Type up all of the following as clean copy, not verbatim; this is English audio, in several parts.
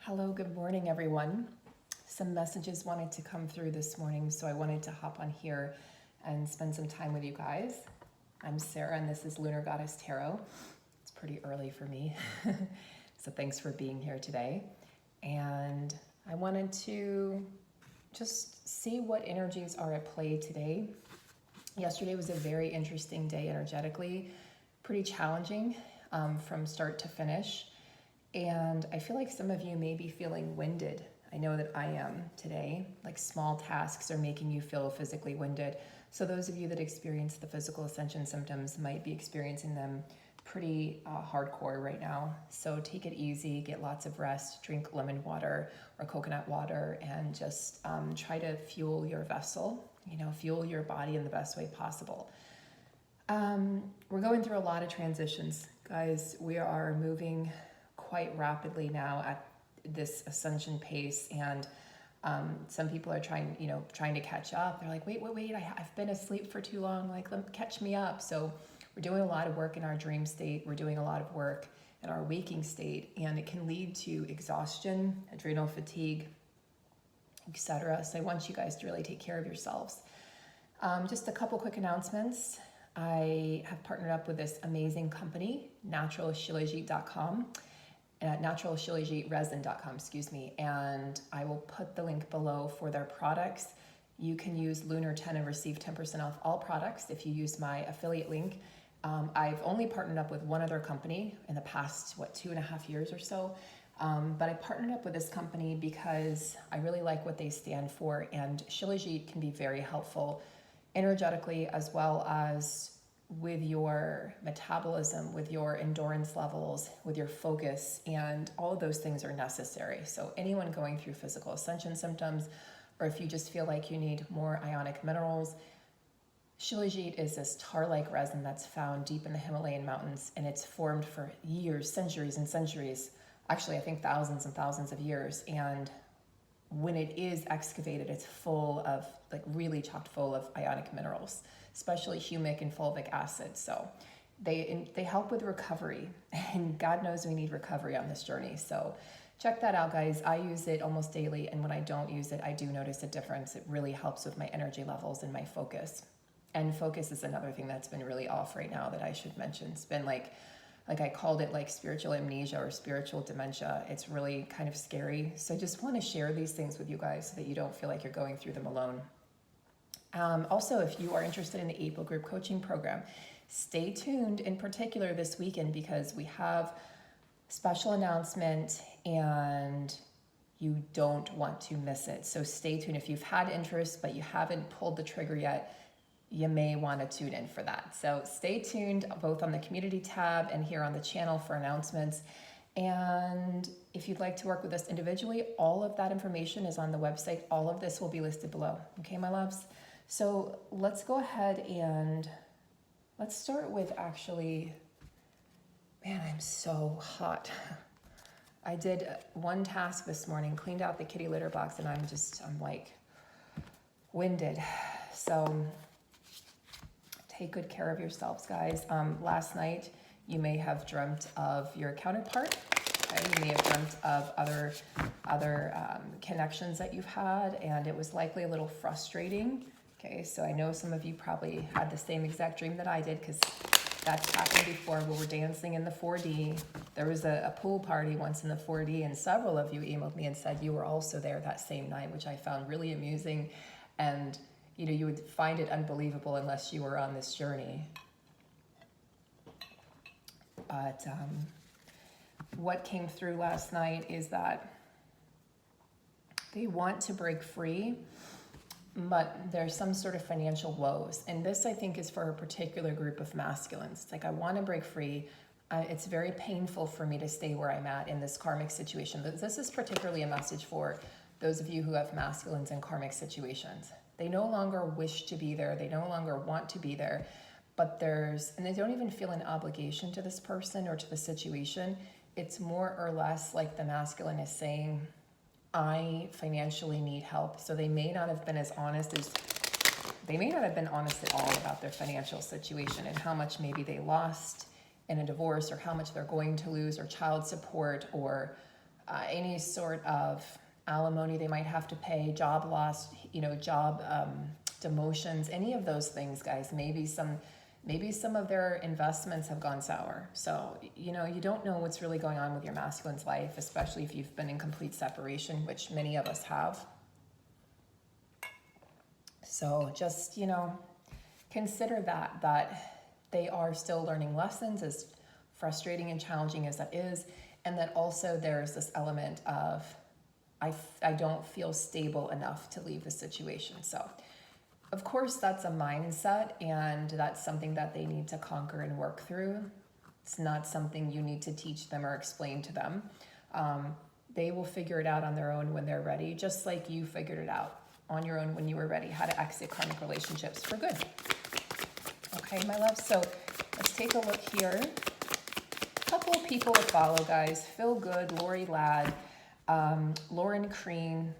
Hello, good morning, everyone. Some messages wanted to come through this morning, so I wanted to hop on here and spend some time with you guys. I'm Sarah, and this is Lunar Goddess Tarot. It's pretty early for me, so thanks for being here today. And I wanted to just see what energies are at play today. Yesterday was a very interesting day energetically, pretty challenging from start to finish. And I feel like some of you may be feeling winded. I know that I am today. Like small tasks are making you feel physically winded. So those of you that experience the physical ascension symptoms might be experiencing them pretty hardcore right now. So take it easy, get lots of rest, drink lemon water or coconut water, and just try to fuel your vessel, fuel your body in the best way possible. We're going through a lot of transitions. Guys, we are moving quite rapidly now at this ascension pace, and some people are trying to catch up. They're like, wait, I've been asleep for too long, like catch me up. So we're doing a lot of work in our dream state, we're doing a lot of work in our waking state, and it can lead to exhaustion, adrenal fatigue, etc. So I want you guys to really take care of yourselves. Just a couple quick announcements. I have partnered up with this amazing company, naturalshilajit.com. naturalshilajitresin.com, and I will put the link below for their products. You can use Lunar 10 and receive 10% off all products if you use my affiliate link. I've only partnered up with one other company in the past, 2.5 years or so, but I partnered up with this company because I really like what they stand for, and Shilajit can be very helpful energetically as well as with your metabolism, with your endurance levels, with your focus, and all of those things are necessary. So anyone going through physical ascension symptoms, or if you just feel like you need more ionic minerals, Shilajit is this tar-like resin that's found deep in the Himalayan mountains, and it's formed for years, centuries and centuries, actually I think thousands and thousands of years. And when it is excavated, it's full of, really chock full of ionic minerals, especially humic and fulvic acid. So they help with recovery, and God knows we need recovery on this journey. So check that out, guys. I use it almost daily, and when I don't use it, I do notice a difference. It really helps with my energy levels and my focus. And focus is another thing that's been really off right now that I should mention. It's been like I called it spiritual amnesia or spiritual dementia. It's really kind of scary. So I just want to share these things with you guys so that you don't feel like you're going through them alone. Also, if you are interested in the April group coaching program, stay tuned in particular this weekend, because we have special announcement and you don't want to miss it. So stay tuned. If you've had interest but you haven't pulled the trigger yet, you may want to tune in for that. So stay tuned both on the community tab and here on the channel for announcements. And if you'd like to work with us individually, all of that information is on the website. All of this will be listed below. Okay, my loves? So let's go ahead and let's start with man, I'm so hot. I did one task this morning, cleaned out the kitty litter box, and I'm winded. So take good care of yourselves, guys. Last night, you may have dreamt of your counterpart. Okay? You may have dreamt of other connections that you've had, and it was likely a little frustrating. Okay, so I know some of you probably had the same exact dream that I did, because that's happened before. We were dancing in the 4D. There was a pool party once in the 4D, and several of you emailed me and said you were also there that same night, which I found really amusing. And you would find it unbelievable unless you were on this journey. But what came through last night is that they want to break free, but there's some sort of financial woes. And this, I think, is for a particular group of masculines. It's I want to break free. It's very painful for me to stay where I'm at in this karmic situation. This is particularly a message for those of you who have masculines in karmic situations. They no longer wish to be there. They no longer want to be there, and they don't even feel an obligation to this person or to the situation. It's more or less like the masculine is saying, I financially need help. So they may not have been honest at all about their financial situation and how much maybe they lost in a divorce, or how much they're going to lose, or child support, or any sort of alimony they might have to pay, job loss, job demotions, any of those things, guys. Maybe some of their investments have gone sour. So, you don't know what's really going on with your masculine's life, especially if you've been in complete separation, which many of us have. So just, consider that they are still learning lessons, as frustrating and challenging as that is. And that also there's this element of, I don't feel stable enough to leave the situation. So of course that's a mindset, and that's something that they need to conquer and work through. It's not something you need to teach them or explain to them. They will figure it out on their own when they're ready, just like you figured it out on your own when you were ready, how to exit karmic relationships for good. Okay, my love, so let's take a look here. A couple of people to follow, guys. Phil Good, Lori Ladd, Lauren Crean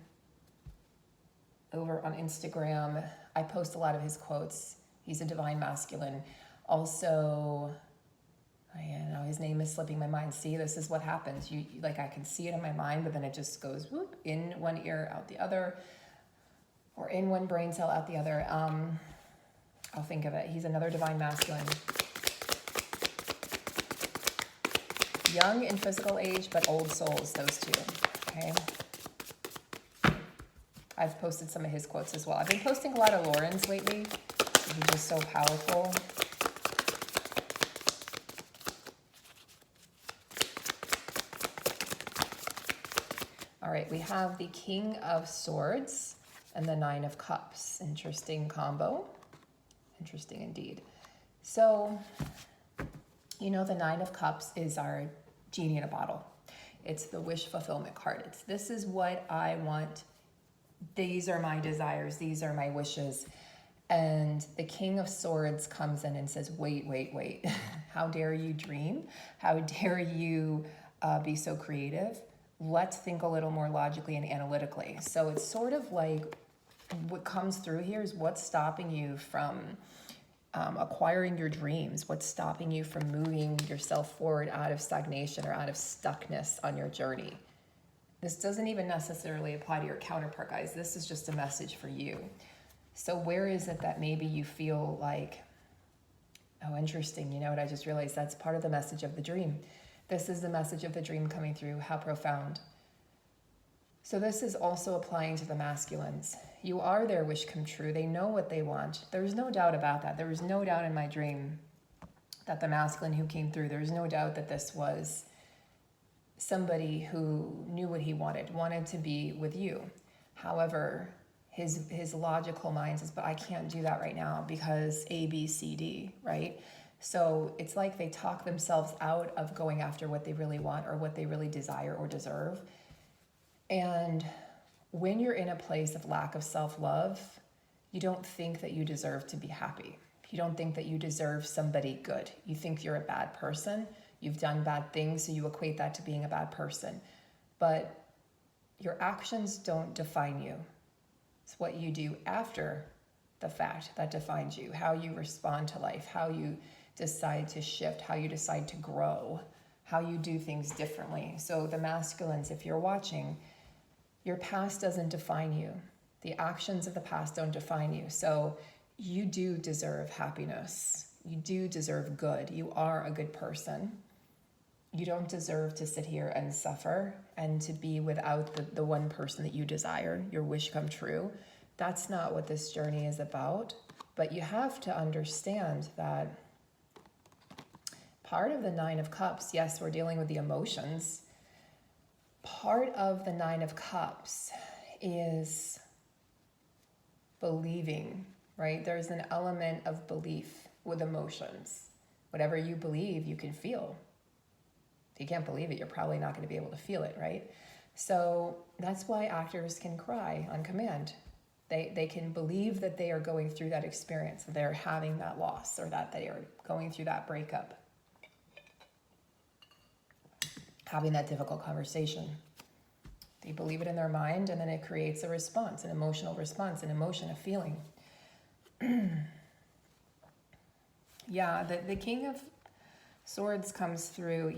over on Instagram. I post a lot of his quotes. He's a divine masculine. Also, his name is slipping my mind. See, this is what happens. I can see it in my mind, but then it just goes whoop, in one ear, out the other, or in one brain cell, out the other. I'll think of it. He's another divine masculine. Young in physical age, but old souls, those two, okay? I've posted some of his quotes as well. I've been posting a lot of Lauren's lately. He's just so powerful. All right, we have the King of Swords and the Nine of Cups. Interesting combo. Interesting indeed. So, the Nine of Cups is our genie in a bottle. It's the wish fulfillment card. This is what I want. These are my desires. These are my wishes. And the King of Swords comes in and says, wait. How dare you dream? How dare you be so creative? Let's think a little more logically and analytically. So it's sort of like what comes through here is what's stopping you from acquiring your dreams. What's stopping you from moving yourself forward out of stagnation or out of stuckness on your journey? This doesn't even necessarily apply to your counterpart, guys. This is just a message for you. So where is it that maybe you feel like, oh, interesting, what I just realized? That's part of the message of the dream. This is the message of the dream coming through. How profound. So this is also applying to the masculines. You are their wish come true. They know what they want. There's no doubt about that. There was no doubt in my dream that the masculine who came through, there's no doubt that this was somebody who knew what he wanted to be with you. However, his logical mind says, but I can't do that right now because A, B, C, D, right? So it's like they talk themselves out of going after what they really want or what they really desire or deserve. And when you're in a place of lack of self-love, you don't think that you deserve to be happy. You don't think that you deserve somebody good. You think you're a bad person. You've done bad things, so you equate that to being a bad person. But your actions don't define you. It's what you do after the fact that defines you, how you respond to life, how you decide to shift, how you decide to grow, how you do things differently. So the masculines, if you're watching, your past doesn't define you. The actions of the past don't define you. So you do deserve happiness. You do deserve good. You are a good person. You don't deserve to sit here and suffer and to be without the one person that you desire, your wish come true. That's not what this journey is about. But you have to understand that part of the Nine of Cups, yes, we're dealing with the emotions. Part of the Nine of Cups is believing, right? There's an element of belief with emotions. Whatever you believe, you can feel. If you can't believe it, you're probably not going to be able to feel it, right? So that's why actors can cry on command. They can believe that they are going through that experience, that they're having that loss, or that they are going through that breakup, having that difficult conversation. They believe it in their mind, and then it creates a response, an emotional response, an emotion, a feeling. Yeah, the King of Swords comes through,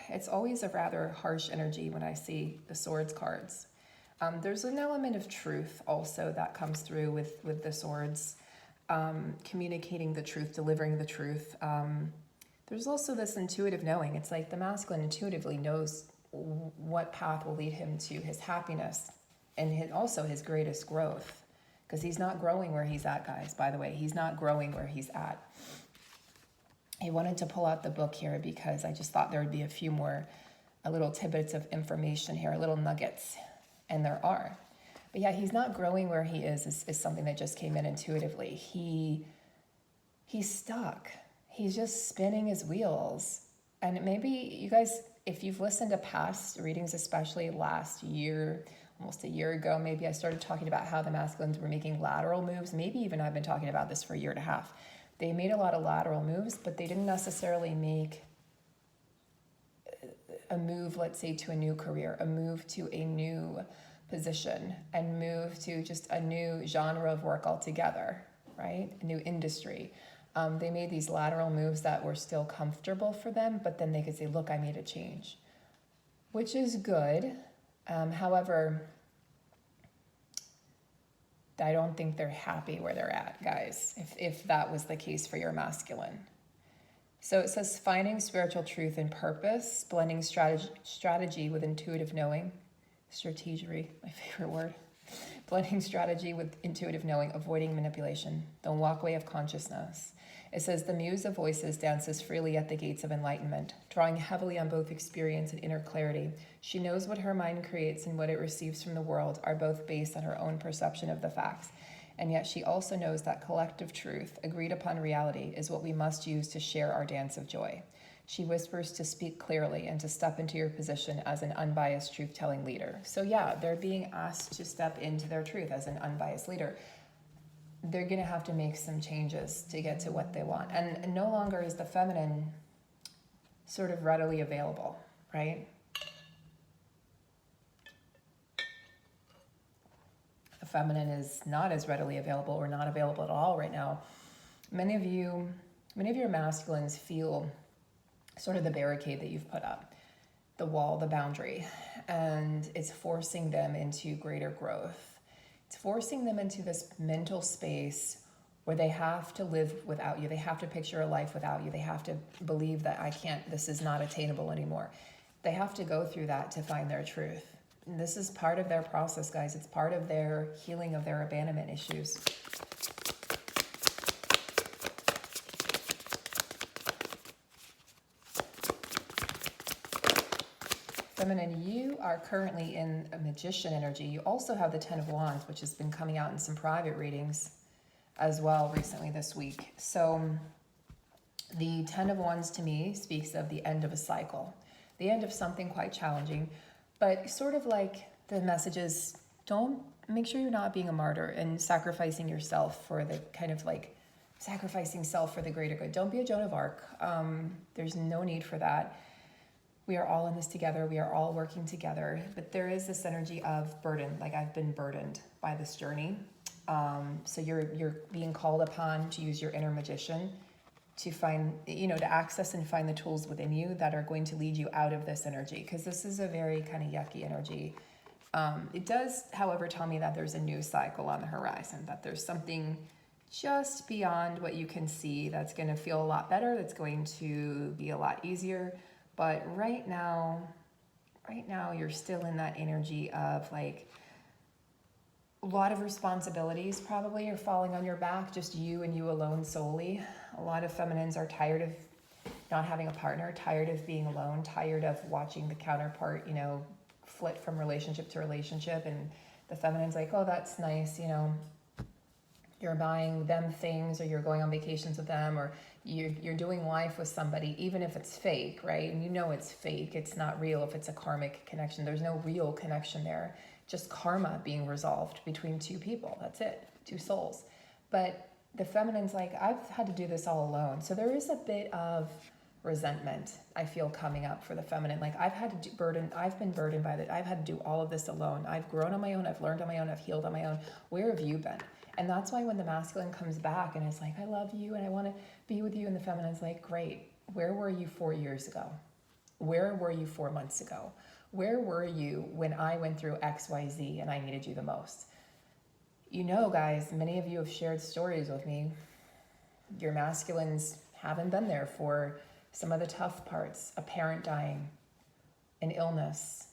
it's always a rather harsh energy when I see the swords cards. There's an element of truth also that comes through with the swords, communicating the truth, delivering the truth. There's also this intuitive knowing. It's like the masculine intuitively knows what path will lead him to his happiness and also his greatest growth. Because he's not growing where he's at, guys, by the way. He's not growing where he's at. I wanted to pull out the book here because I just thought there would be a few more little tidbits of information here, little nuggets. And there are. But yeah, he's not growing where he is something that just came in intuitively. He's stuck. He's just spinning his wheels. And maybe you guys, if you've listened to past readings, especially last year, almost a year ago, maybe I started talking about how the masculines were making lateral moves. Maybe even I've been talking about this for a year and a half. They made a lot of lateral moves, but they didn't necessarily make a move, let's say, to a new career, a move to a new position, and move to just a new genre of work altogether, right? A new industry. They made these lateral moves that were still comfortable for them, but then they could say, look, I made a change, which is good. However, I don't think they're happy where they're at, guys, if that was the case for your masculine. So it says finding spiritual truth and purpose, blending strategy with intuitive knowing, strategery, my favorite word, blending strategy with intuitive knowing, avoiding manipulation, the walkway of consciousness. It says the muse of voices dances freely at the gates of enlightenment, drawing heavily on both experience and inner clarity. She knows what her mind creates and what it receives from the world are both based on her own perception of the facts. And yet she also knows that collective truth, agreed upon reality, is what we must use to share our dance of joy. She whispers to speak clearly and to step into your position as an unbiased truth-telling leader. So yeah, they're being asked to step into their truth as an unbiased leader. They're going to have to make some changes to get to what they want. And no longer is the feminine sort of readily available, right? The feminine is not as readily available or not available at all right now. Many of your masculines feel sort of the barricade that you've put up, the wall, the boundary, and it's forcing them into greater growth. It's forcing them into this mental space where they have to live without you. They have to picture a life without you. They have to believe that this is not attainable anymore. They have to go through that to find their truth. And this is part of their process, guys. It's part of their healing of their abandonment issues. Feminine, you are currently in a magician energy. You also have the 10 of Wands, which has been coming out in some private readings as well recently this week. So the 10 of Wands to me speaks of the end of a cycle, the end of something quite challenging, but sort of like the message is, don't make sure you're not being a martyr and sacrificing yourself for the kind of like sacrificing self for the greater good. Don't be a Joan of Arc. There's no need for that. We are all in this together. We are all working together. But there is this energy of burden. Like I've been burdened by this journey. So you're being called upon to use your inner magician to find, to access and find the tools within you that are going to lead you out of this energy. Because this is a very kind of yucky energy. It does, however, tell me that there's a new cycle on the horizon, that there's something just beyond what you can see that's going to feel a lot better, that's going to be a lot easier. But right now you're still in that energy of like a lot of responsibilities probably are falling on your back, just you and you alone solely. A lot of feminines are tired of not having a partner, tired of being alone, tired of watching the counterpart, flit from relationship to relationship. And the feminine's like, oh, that's nice, you're buying them things, or you're going on vacations with them, or you're doing life with somebody, even if it's fake, right? And it's fake. It's not real if it's a karmic connection. There's no real connection there. Just karma being resolved between two people. That's it. Two souls. But the feminine's like, I've had to do this all alone. So there is a bit of resentment, I feel, coming up for the feminine. Like I've been burdened by that. I've had to do all of this alone. I've grown on my own. I've learned on my own. I've healed on my own. Where have you been? And that's why when the masculine comes back and it's like, I love you and I want to be with you, and the feminine's like, great, Where were you 4 years ago? Where were you 4 months ago? Where were you when I went through XYZ and I needed you the most? You know, guys, many of you have shared stories with me. Your masculines haven't been there for some of the tough parts, a parent dying, an illness,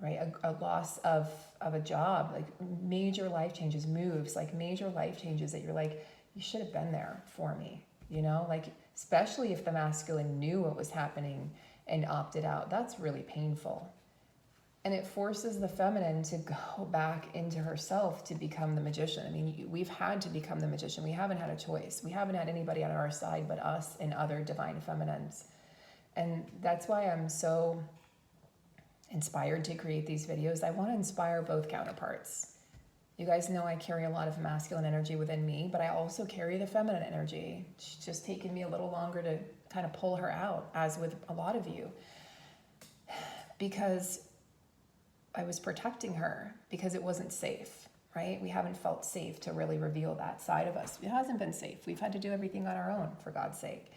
right? A loss of a job, like major life changes, moves, like major life changes that you're like, you should have been there for me, you know? Like, especially if the masculine knew what was happening and opted out, that's really painful. And it forces the feminine to go back into herself to become the magician. I mean, we've had to become the magician. We haven't had a choice. We haven't had anybody on our side but us and other divine feminines. And that's why I'm so inspired to create these videos. I want to inspire both counterparts. You guys know I carry a lot of masculine energy within me, but I also carry the feminine energy. It's just taken me a little longer to kind of pull her out, as with a lot of you, because I was protecting her, because it wasn't safe, right? We haven't felt safe to really reveal that side of us. It hasn't been safe. We've had to do everything on our own, for God's sake.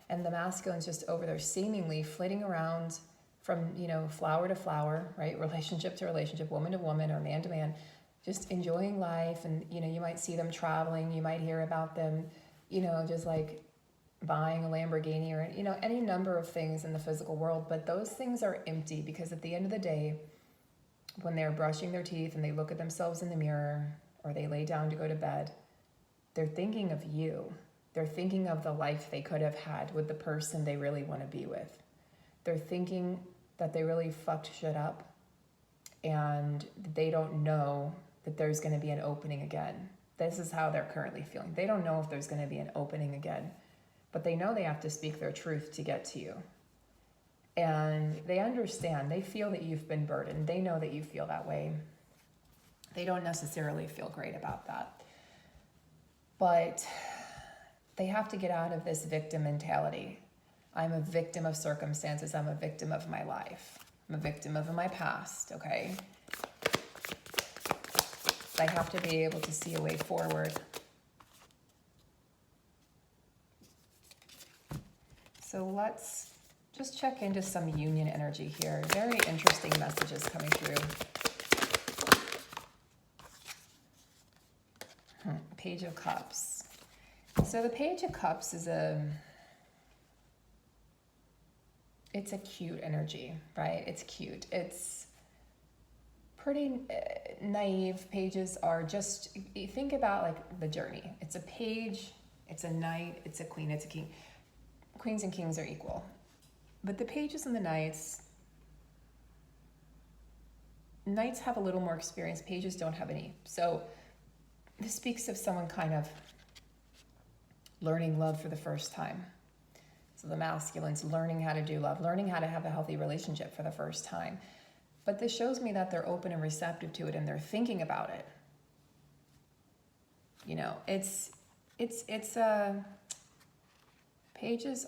And the masculine's just over there seemingly flitting around from, you know, flower to flower, right? Relationship to relationship, woman to woman, or man to man, just enjoying life. And, you know, you might see them traveling. You might hear about them, you know, just like buying a Lamborghini or, you know, any number of things in the physical world. But those things are empty, because at the end of the day, when they're brushing their teeth and they look at themselves in the mirror, or they lay down to go to bed, they're thinking of you. They're thinking of the life they could have had with the person they really want to be with. They're thinking that they really fucked shit up, and they don't know that there's going to be an opening again. This is how they're currently feeling. They don't know if there's going to be an opening again, but they know they have to speak their truth to get to you. And they understand, they feel that you've been burdened. They know that you feel that way. They don't necessarily feel great about that. But they have to get out of this victim mentality. I'm a victim of circumstances. I'm a victim of my life. I'm a victim of my past, okay? I have to be able to see a way forward. So let's just check into some union energy here. Very interesting messages coming through. Page of Cups. So the Page of Cups is it's a cute energy, right? It's cute. It's pretty naive. Pages are just, you think about like the journey. It's a page, it's a knight, it's a queen, it's a king. Queens and kings are equal. But the pages and the knights have a little more experience. Pages don't have any. So this speaks of someone kind of learning love for the first time. So the masculine's learning how to do love, learning how to have a healthy relationship for the first time. But this shows me that they're open and receptive to it, and they're thinking about it. You know, pages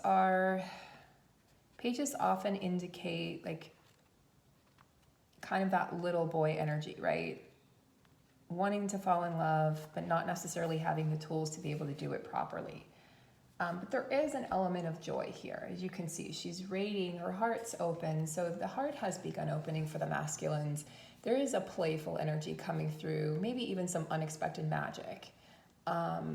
often indicate like kind of that little boy energy, right? Wanting to fall in love, but not necessarily having the tools to be able to do it properly. But there is an element of joy here. As you can see, she's radiating, her heart's open. So the heart has begun opening for the masculines. There is a playful energy coming through, maybe even some unexpected magic. I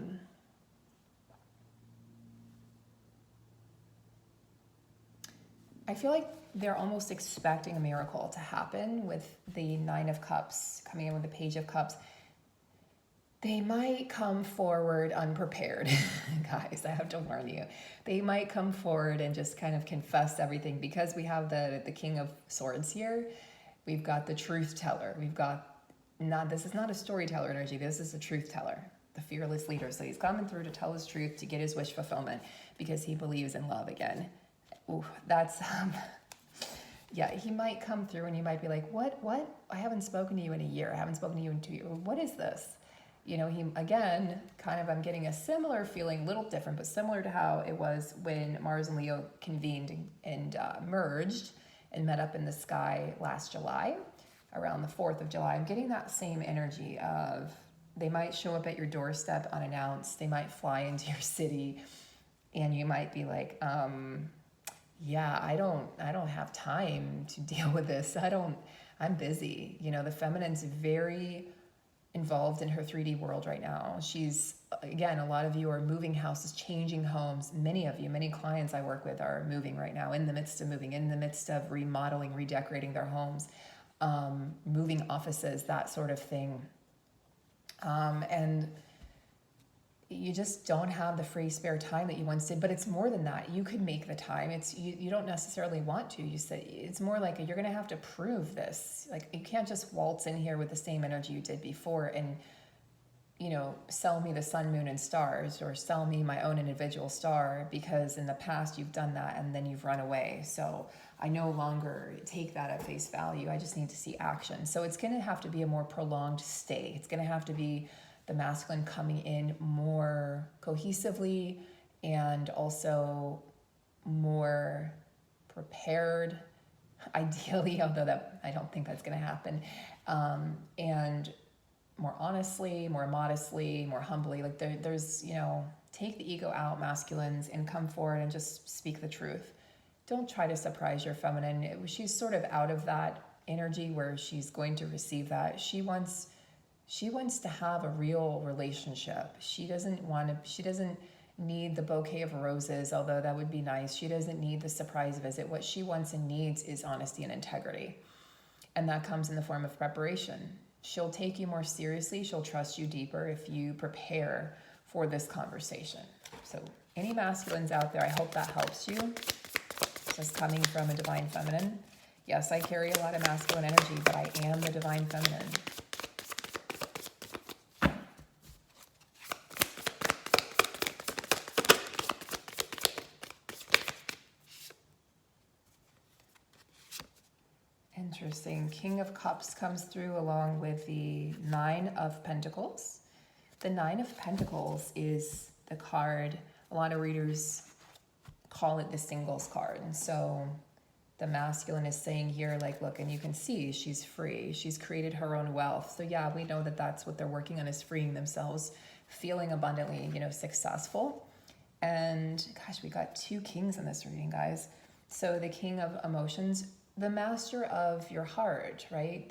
feel like they're almost expecting a miracle to happen with the Nine of Cups coming in with the Page of Cups. They might come forward unprepared, guys, I have to warn you. They might come forward and just kind of confess everything, because we have the King of Swords here. We've got the truth teller. This is not a storyteller energy, this is a truth teller, the fearless leader. So he's coming through to tell his truth, to get his wish fulfillment, because he believes in love again. Ooh, that's, yeah, he might come through and you might be like, what? I haven't spoken to you in a year. I haven't spoken to you in 2 years. What is this? You know, he, again, kind of, I'm getting a similar feeling, a little different, but similar to how it was when Mars and Leo convened and merged and met up in the sky last July, around the 4th of July. I'm getting that same energy of they might show up at your doorstep unannounced. They might fly into your city and you might be like, yeah, I don't have time to deal with this. I'm busy. You know, the feminine's very involved in her 3D world right now. She's, again, a lot of you are moving houses, changing homes. Many of you, many clients I work with are moving right now, in the midst of moving, in the midst of remodeling, redecorating their homes, moving offices, that sort of thing. And you just don't have the free spare time that you once did. But it's more than that. You could make the time. It's you don't necessarily want to. You say it's more like you're gonna have to prove this. Like, you can't just waltz in here with the same energy you did before and, you know, sell me the sun, moon, and stars, or sell me my own individual star, because in the past you've done that and then you've run away. So I no longer take that at face value. I just need to see action. So it's gonna have to be a more prolonged stay. It's gonna have to be the masculine coming in more cohesively and also more prepared, ideally, although that I don't think that's going to happen, and more honestly, more modestly, more humbly. Like there's, you know, take the ego out, masculines, and come forward and just speak the truth. Don't try to surprise your feminine. She's sort of out of that energy where she's going to receive that. She wants to have a real relationship. She doesn't need the bouquet of roses, although that would be nice. She doesn't need the surprise visit. What she wants and needs is honesty and integrity. And that comes in the form of preparation. She'll take you more seriously. She'll trust you deeper if you prepare for this conversation. So any masculines out there, I hope that helps you. Just coming from a divine feminine. Yes, I carry a lot of masculine energy, but I am the divine feminine. Interesting. King of Cups comes through along with the Nine of Pentacles. The Nine of Pentacles is the card, a lot of readers call it the singles card. And so the masculine is saying here, like, look, and you can see she's free. She's created her own wealth. So yeah, we know that that's what they're working on, is freeing themselves, feeling abundantly, you know, successful. And gosh, we got two kings in this reading, guys. So the King of Emotions, the master of your heart, right?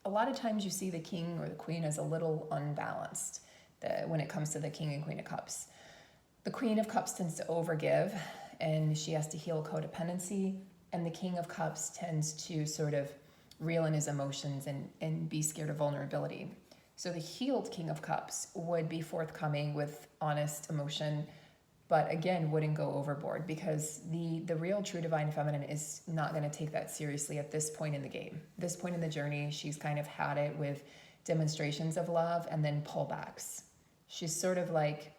A lot of times you see the king or the queen as a little unbalanced when it comes to the King and Queen of Cups. The Queen of Cups tends to overgive and she has to heal codependency. And the King of Cups tends to sort of reel in his emotions and be scared of vulnerability. So the healed King of Cups would be forthcoming with honest emotion, but again, wouldn't go overboard, because the real true divine feminine is not going to take that seriously at this point in the game. This point in the journey, she's kind of had it with demonstrations of love and then pullbacks. She's sort of like,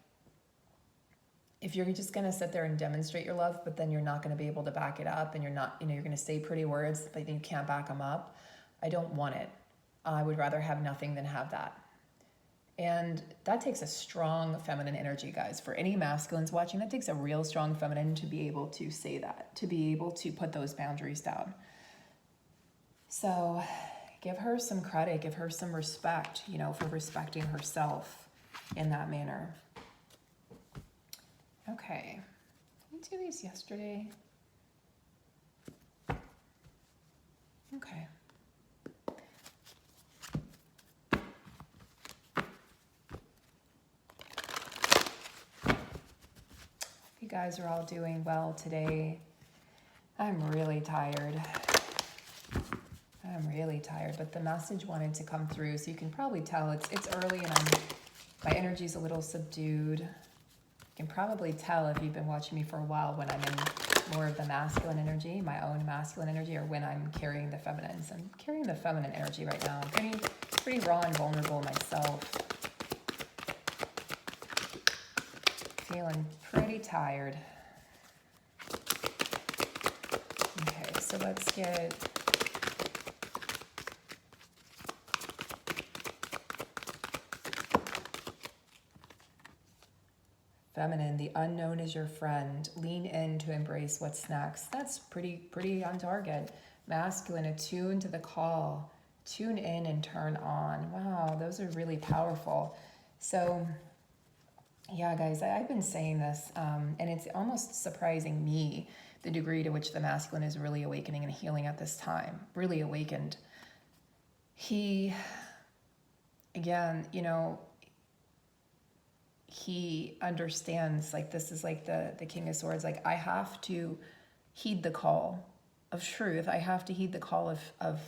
if you're just going to sit there and demonstrate your love, but then you're not going to be able to back it up, and you're not, you know, you're going to say pretty words, but you can't back them up. I don't want it. I would rather have nothing than have that. And that takes a strong feminine energy, guys. For any masculines watching, that takes a real strong feminine to be able to say that, to be able to put those boundaries down. So give her some credit, give her some respect, you know, for respecting herself in that manner. Okay, did we do these yesterday? Okay. You guys are all doing well today. I'm really tired. But the message wanted to come through, so you can probably tell it's early and my energy's a little subdued. You can probably tell if you've been watching me for a while when I'm in more of the masculine energy, my own masculine energy, or when I'm carrying the feminine. So I'm carrying the feminine energy right now. I'm pretty raw and vulnerable myself. Feeling pretty tired. Okay, so let's get feminine. The unknown is your friend. Lean in to embrace what's next. That's pretty on target. Masculine, attune to the call. Tune in and turn on. Wow, those are really powerful. So yeah, guys, I've been saying this, and it's almost surprising me, the degree to which the masculine is really awakening and healing at this time, really awakened. He, again, you know, he understands, like, this is like the King of Swords. Like, I have to heed the call of truth. I have to heed the call of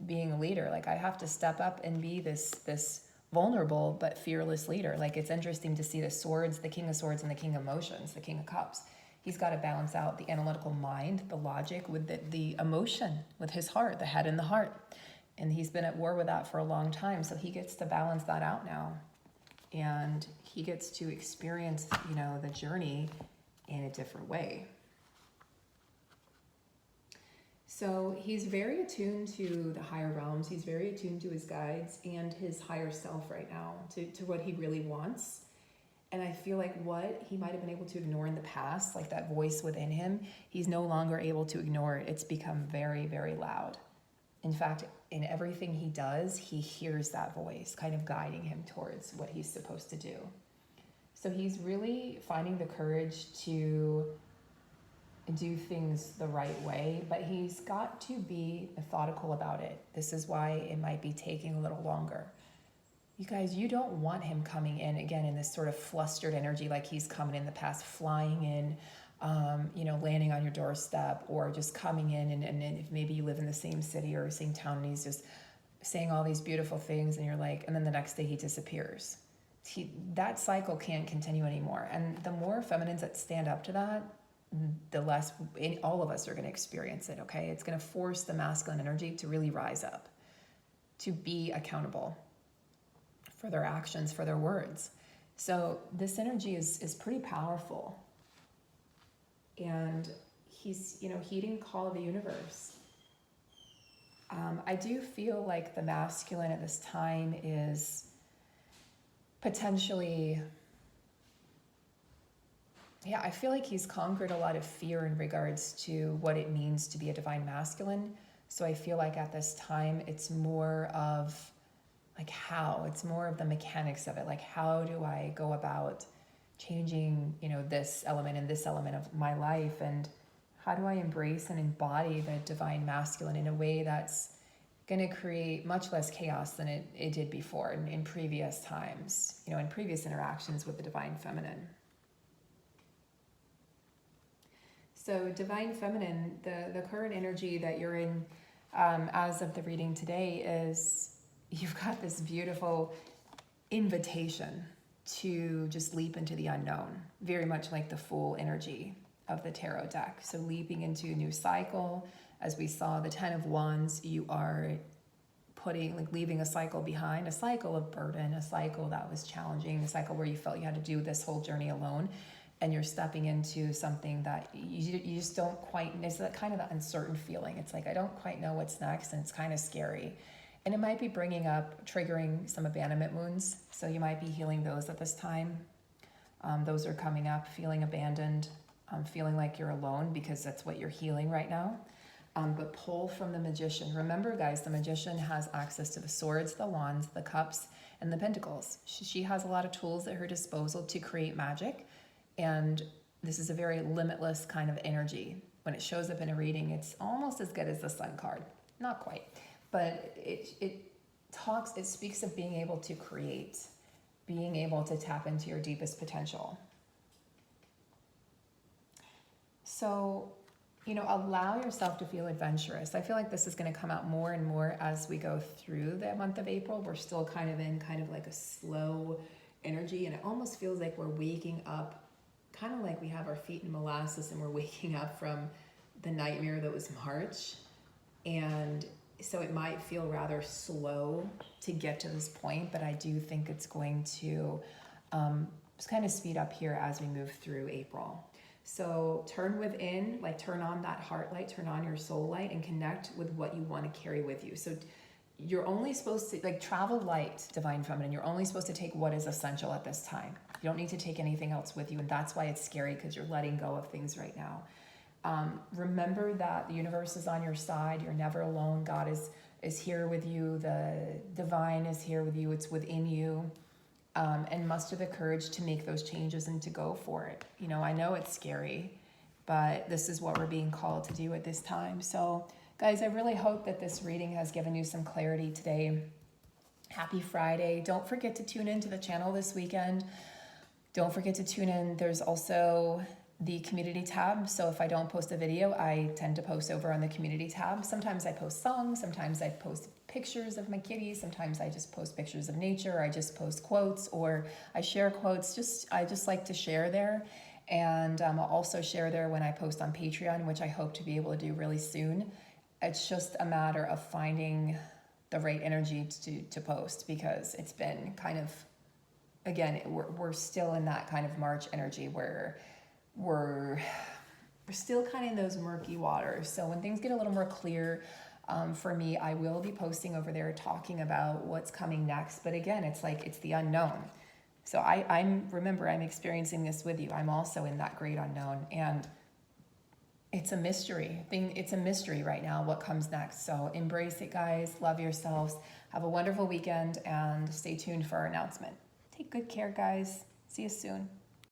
being a leader. Like, I have to step up and be this vulnerable but fearless leader. Like, it's interesting to see the swords, the King of Swords and the King of Emotions, the King of Cups. He's got to balance out the analytical mind, the logic, with the emotion, with his heart, the head and the heart. And he's been at war with that for a long time. So he gets to balance that out now. And he gets to experience, you know, the journey in a different way. So he's very attuned to the higher realms. He's very attuned to his guides and his higher self right now, to what he really wants. And I feel like what he might have been able to ignore in the past, like that voice within him, he's no longer able to ignore it. It's become very, very loud. In fact, in everything he does, he hears that voice kind of guiding him towards what he's supposed to do. So he's really finding the courage to do things the right way, but he's got to be methodical about it. This is why it might be taking a little longer. You guys, you don't want him coming in, again, in this sort of flustered energy like he's coming in the past, flying in, you know, landing on your doorstep, or just coming in and if maybe you live in the same city or same town and he's just saying all these beautiful things and you're like, and then the next day he disappears. That cycle can't continue anymore. And the more feminines that stand up to that, the less all of us are going to experience it, okay? It's going to force the masculine energy to really rise up, to be accountable for their actions, for their words. So this energy is pretty powerful. And he's, you know, heeding the call of the universe. I do feel like the masculine at this time is potentially, yeah, I feel like he's conquered a lot of fear in regards to what it means to be a divine masculine. So I feel like at this time, it's more of like it's more of the mechanics of it. Like, how do I go about changing, you know, this element and this element of my life? And how do I embrace and embody the divine masculine in a way that's going to create much less chaos than it did before in previous times, you know, in previous interactions with the divine feminine. So divine feminine, the current energy that you're in as of the reading today is, you've got this beautiful invitation to just leap into the unknown, very much like the Fool energy of the tarot deck. So leaping into a new cycle. As we saw, the 10 of Wands, you are leaving a cycle behind, a cycle of burden, a cycle that was challenging, a cycle where you felt you had to do this whole journey alone. And you're stepping into something that you just don't quite, it's that kind of the uncertain feeling. It's like, I don't quite know what's next, and it's kind of scary. And it might be triggering some abandonment wounds. So you might be healing those at this time. Those are coming up, feeling abandoned, feeling like you're alone, because that's what you're healing right now. But pull from the Magician. Remember, guys, the Magician has access to the swords, the wands, the cups, and the pentacles. She has a lot of tools at her disposal to create magic. And this is a very limitless kind of energy. When it shows up in a reading, it's almost as good as the Sun card. Not quite. But it speaks of being able to create, being able to tap into your deepest potential. So, you know, allow yourself to feel adventurous. I feel like this is going to come out more and more as we go through the month of April. We're still kind of like a slow energy, and it almost feels like we're waking up, kind of like we have our feet in molasses and we're waking up from the nightmare that was March. And so it might feel rather slow to get to this point, but I do think it's going to just kind of speed up here as we move through April. So turn within, like turn on that heart light, turn on your soul light, and connect with what you want to carry with you. So you're only supposed to, like, travel light, divine feminine. You're only supposed to take what is essential at this time. You don't need to take anything else with you. And that's why it's scary, because you're letting go of things right now. Remember that the universe is on your side. You're never alone. God is here with you. The divine is here with you. It's within you. And muster the courage to make those changes and to go for it. You know, I know it's scary. but this is what we're being called to do at this time. So guys, I really hope that this reading has given you some clarity today. Happy Friday. Don't forget to tune into the channel this weekend. Don't forget to tune in. There's also the community tab. So if I don't post a video, I tend to post over on the community tab. Sometimes I post songs, sometimes I post pictures of my kitties, sometimes I just post pictures of nature, or I just post quotes, or I share quotes. I just like to share there. And I'll also share there when I post on Patreon, which I hope to be able to do really soon. It's just a matter of finding the right energy to post, because it's been kind of, again, we're still in that kind of March energy where we're still kind of in those murky waters. So when things get a little more clear, for me, I will be posting over there talking about what's coming next. But again, it's like, it's the unknown. So remember, I'm experiencing this with you. I'm also in that great unknown, and it's a mystery. It's a mystery right now, what comes next. So embrace it, guys. Love yourselves. Have a wonderful weekend, and stay tuned for our announcement. Take good care, guys. See you soon.